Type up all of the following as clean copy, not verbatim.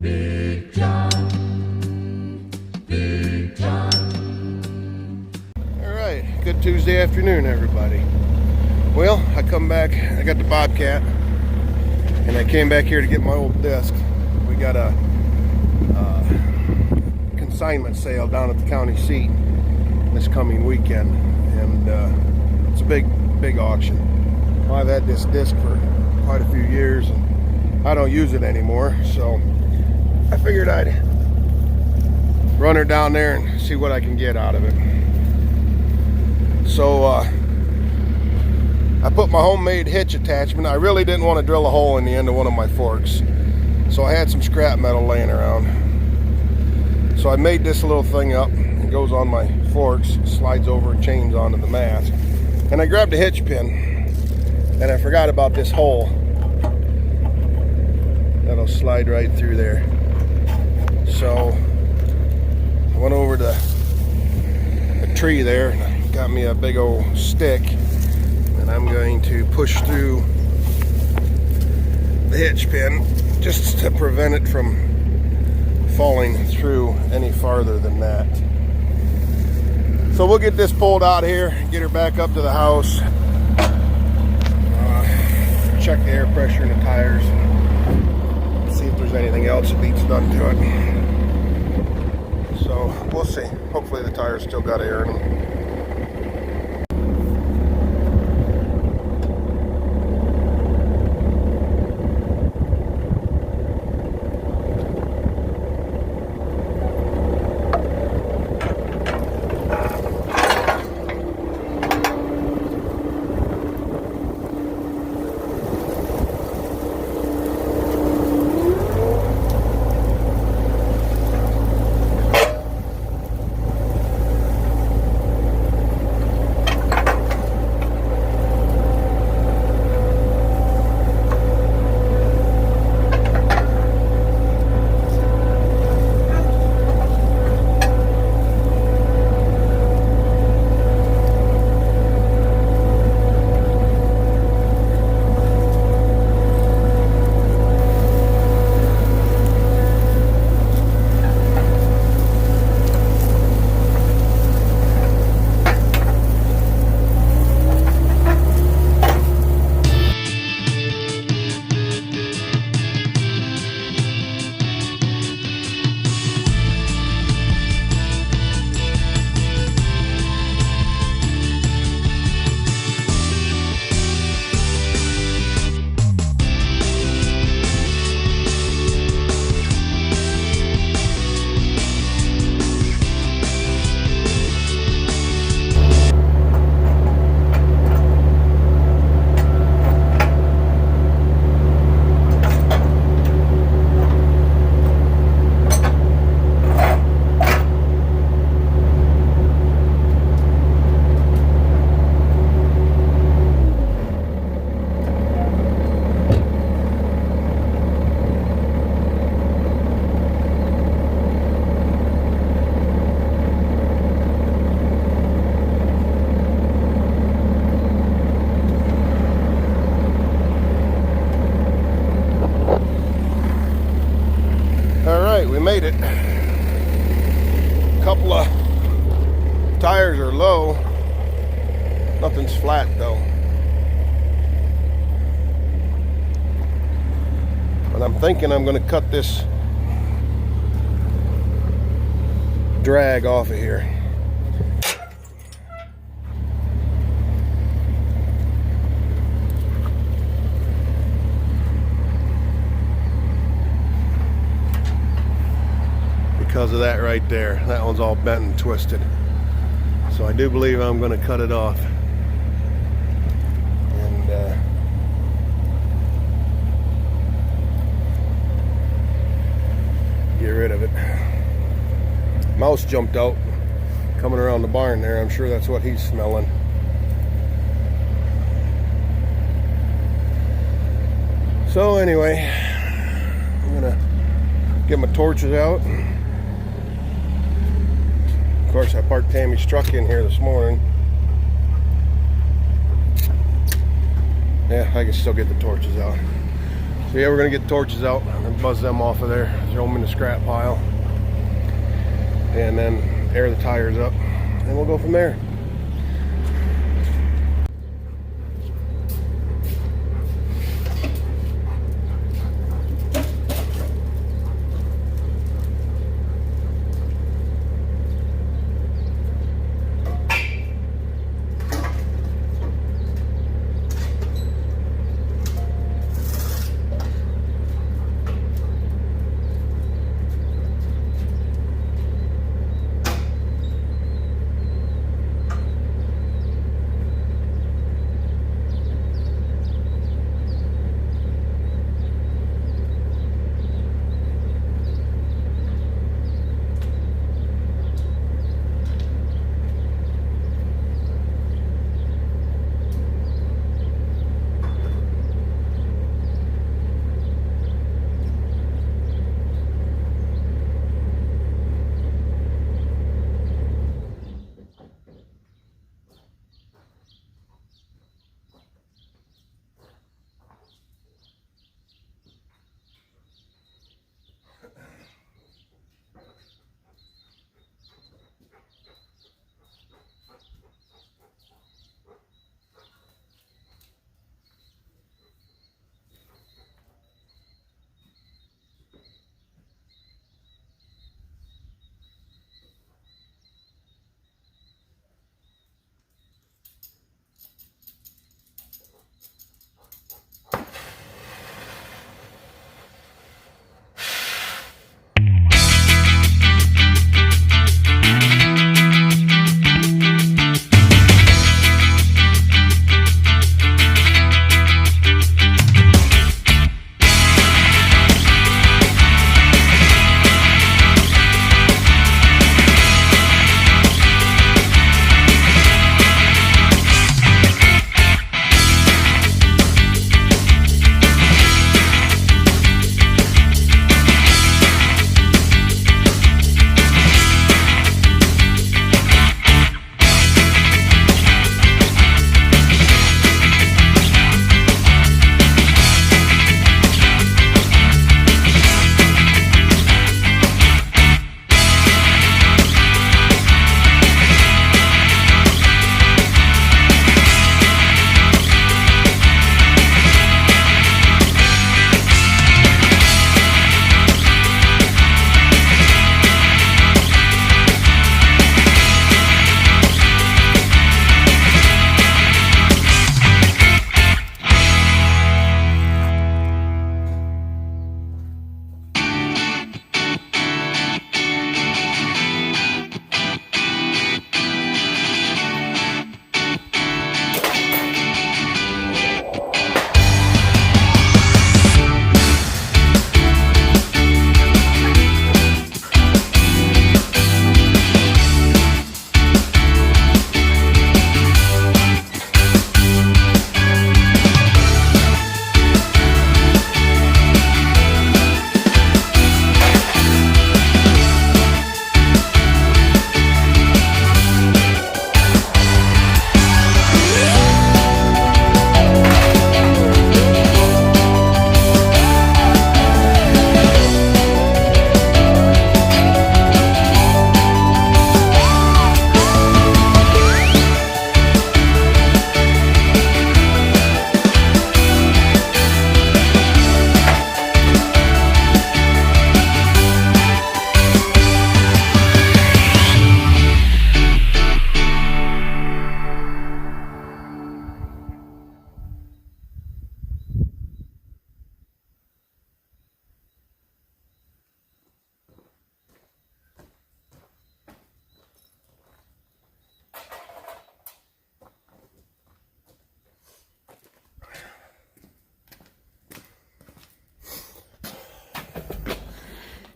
Big John, Big John. All right, good Tuesday afternoon, everybody. Well, I come back, I got the Bobcat, and I came back here to get my old disc. We got a consignment sale down at the county seat this coming weekend, and it's a big auction. Well, I've had this disc for quite a few years, and I don't use it anymore, so I figured I'd run her down there and see what I can get out of it. So I put my homemade hitch attachment. I really didn't want to drill a hole in the end of one of my forks, so I had some scrap metal laying around. So I made this little thing up. It goes on my forks, slides over and chains onto the mast. And I grabbed a hitch pin, and I forgot about this hole. That'll slide right through there. So I went over to a tree there and got me a big old stick, and I'm going to push through the hitch pin just to prevent it from falling through any farther than that. So we'll get this pulled out here, get her back up to the house, check the air pressure in the tires, see if there's anything else that needs done to it. So we'll see. Hopefully the tires still got air in them. We made it. A couple of tires are low. Nothing's flat though. But I'm thinking I'm going to cut this drag off of here. Because of that right there. That one's all bent and twisted. So I do believe I'm going to cut it off and get rid of it. Mouse jumped out coming around the barn there. I'm sure that's what he's smelling. So anyway, I'm going to get my torches out. Of course, I parked Tammy's truck in here this morning. Yeah, I can still get the torches out. So yeah, we're gonna get the torches out and buzz them off of there, throw them in the scrap pile, and then air the tires up, and we'll go from there.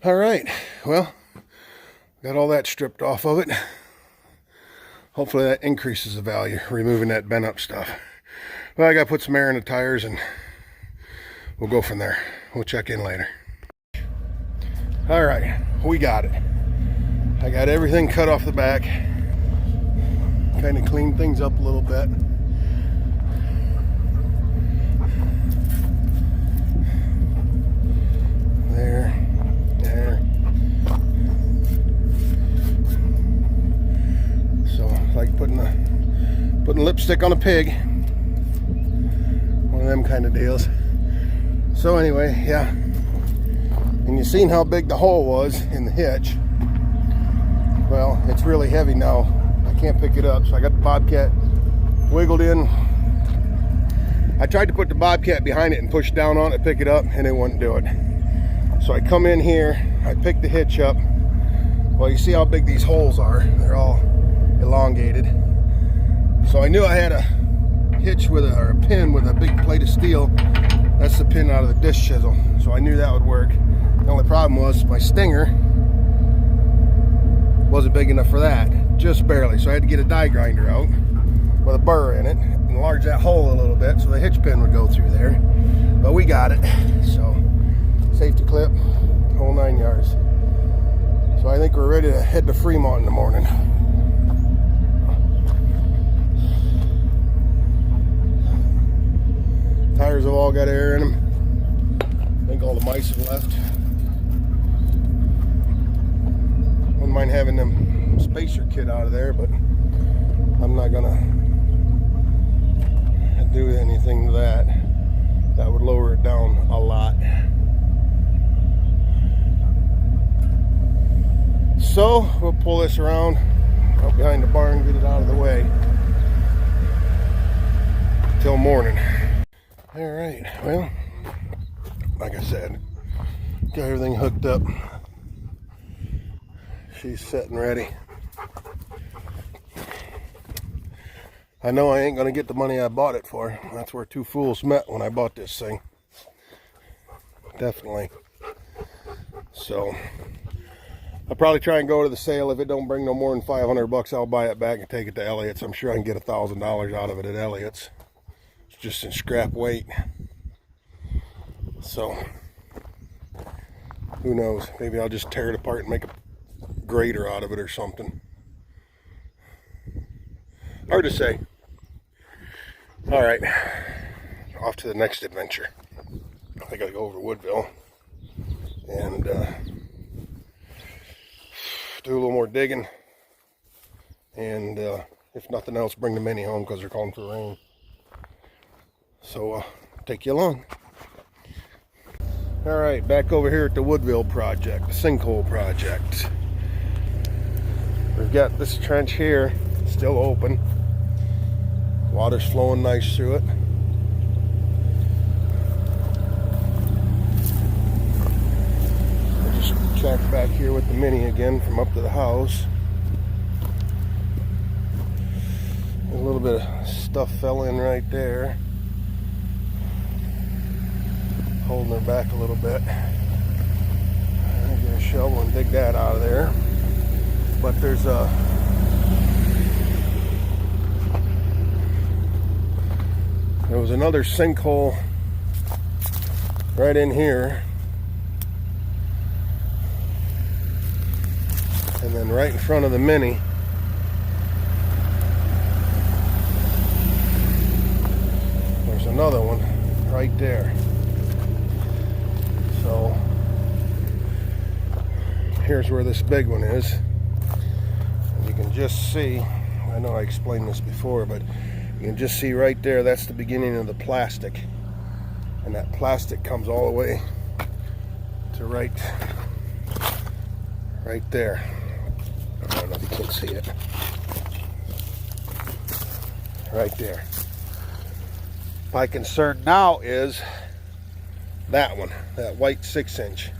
All right, well, got all that stripped off of it. Hopefully that increases the value, removing that bent up stuff. Well, I gotta put some air in the tires and we'll go from there. We'll check in later. All right, we got it. I got everything cut off the back. Kind of cleaned things up a little bit. stick on a pig. One of them kind of deals. So anyway, yeah. And you seen how big the hole was in the hitch. Well, it's really heavy now. I can't pick it up, so I got the Bobcat wiggled in. I tried to put the Bobcat behind it and push down on it, pick it up, and it wouldn't do it. So I come in here, I pick the hitch up. Well, you see how big these holes are. They're all elongated. So I knew I had a hitch with or a pin with a big plate of steel. That's the pin out of the disc chisel. So I knew that would work. The only problem was my stinger wasn't big enough for that, just barely. So I had to get a die grinder out with a burr in it, enlarge that hole a little bit so the hitch pin would go through there. But we got it. So safety clip, whole 9 yards. So I think we're ready to head to Fremont in the morning. Tires have all got air in them. I think all the mice have left. Wouldn't mind having them spacer kit out of there, but I'm not gonna do anything to that. That would lower it down a lot. So we'll pull this around out behind the barn, get it out of the way till morning. All right, well, like I said, got everything hooked up. She's setting ready. I know I ain't gonna get the money I bought it for. That's where two fools met when I bought this thing. Definitely. So I'll probably try and go to the sale. If it don't bring no more than $500, I'll buy it back and take it to Elliott's. I'm sure I can get $1,000 out of it at Elliott's. It's just in scrap weight. So who knows? Maybe I'll just tear it apart and make a grater out of it or something. Hard to say. All right, off to the next adventure. I gotta go over to Woodville and do a little more digging, and if nothing else, bring the Mini home because they're calling for rain. So take you along. All right, back over here at the Woodville project, the sinkhole project. We've got this trench here still open. Water's flowing nice through it. I'll just check back here with the Mini again from up to the house. A little bit of stuff fell in right there, holding her back a little bit. I'll get a shovel and dig that out of there. But there was another sinkhole right in here, and then right in front of the Mini there's another one right there. So here's where this big one is. And you can just see, I know I explained this before, but you can just see right there, that's the beginning of the plastic. And that plastic comes all the way to right there. I don't know if you can see it. Right there. My concern now is that one, that white 6-inch.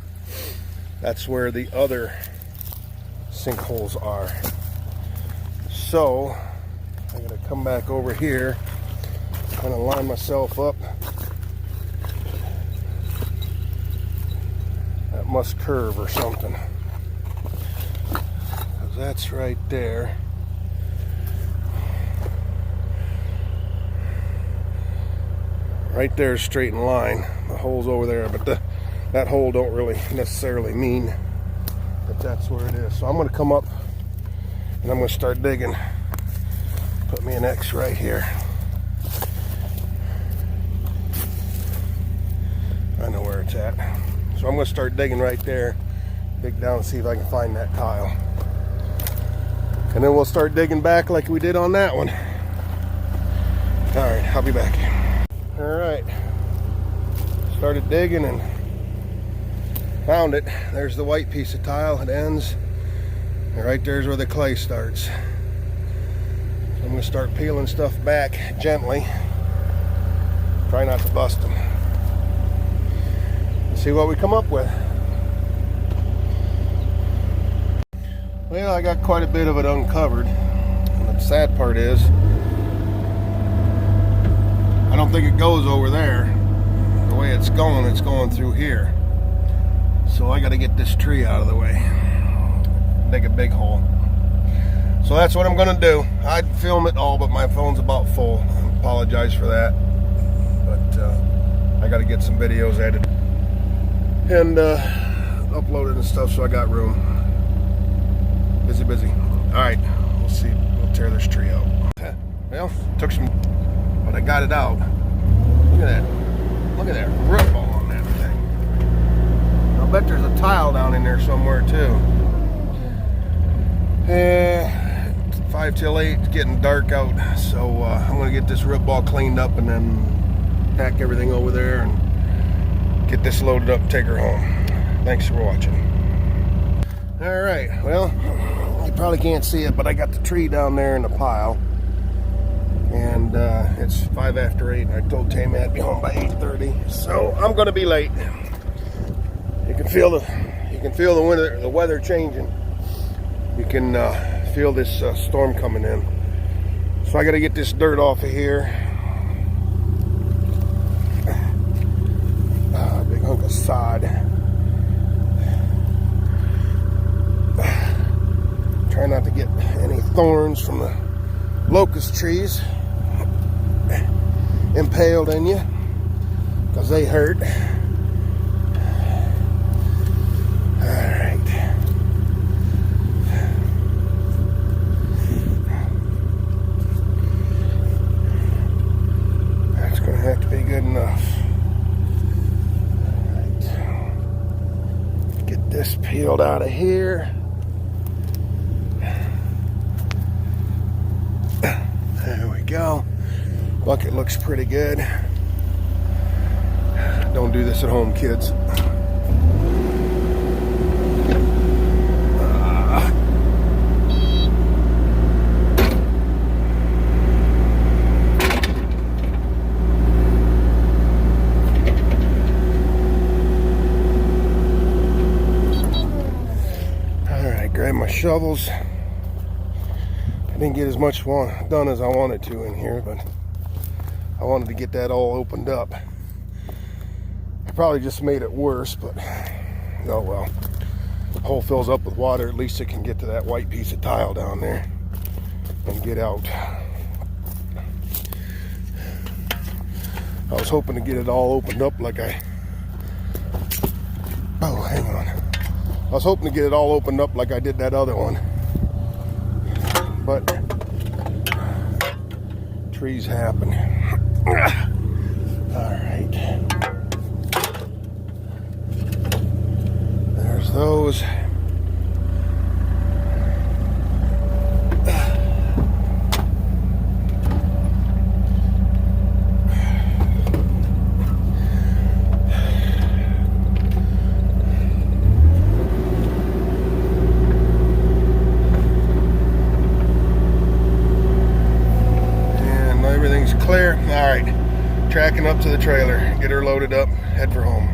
That's where the other sinkholes are. So I'm going to come back over here, kind of line myself up. That must curve or something, because that's right there. Right there, straight in line. The hole's over there, but that hole don't really necessarily mean that that's where it is. So I'm going to come up and I'm going to start digging. Put me an X right here. I know where it's at. So I'm going to start digging right there. Dig down and see if I can find that tile. And then we'll start digging back like we did on that one. All right, I'll be back. All right, started digging and found it. There's the white piece of tile. It ends, and right there's where the clay starts. So I'm gonna start peeling stuff back gently. Try not to bust them. And see what we come up with. Well, I got quite a bit of it uncovered. And the sad part is, I don't think it goes over there. The way it's going through here. So I got to get this tree out of the way. Dig a big hole. So that's what I'm going to do. I'd film it all, but my phone's about full. I apologize for that. But I got to get some videos edited and uploaded and stuff, so I got room. Busy. All right, we'll see. We'll tear this tree out. Well, took some, but I got it out. Look at that. Look at that root ball on that thing. I'll bet there's a tile down in there somewhere too. 5 till 8, it's getting dark out, so I'm gonna get this root ball cleaned up and then pack everything over there and get this loaded up and take her home. Thanks for watching. All right, well, you probably can't see it, but I got the tree down there in the pile, and it's 5 after 8. I told Tammy I'd be home by 8:30, so I'm gonna be late. You can feel the weather changing. You can feel this storm coming in. So I got to get this dirt off of here. Big hunk of sod. Try not to get any thorns from the locust trees impaled in you, because they hurt. Have to be good enough. Right. Get this peeled out of here. There we go. Bucket looks pretty good. Don't do this at home, kids. Grab my shovels. I didn't get as much done as I wanted to in here, but I wanted to get that all opened up. I probably just made it worse, but oh well. The hole fills up with water, at least it can get to that white piece of tile down there and get out. I was hoping to get it all opened up like hang on. I was hoping to get it all opened up like I did that other one. But trees happen. Alright. There's those. Clear. All right, tracking up to the trailer, get her loaded up, head for home.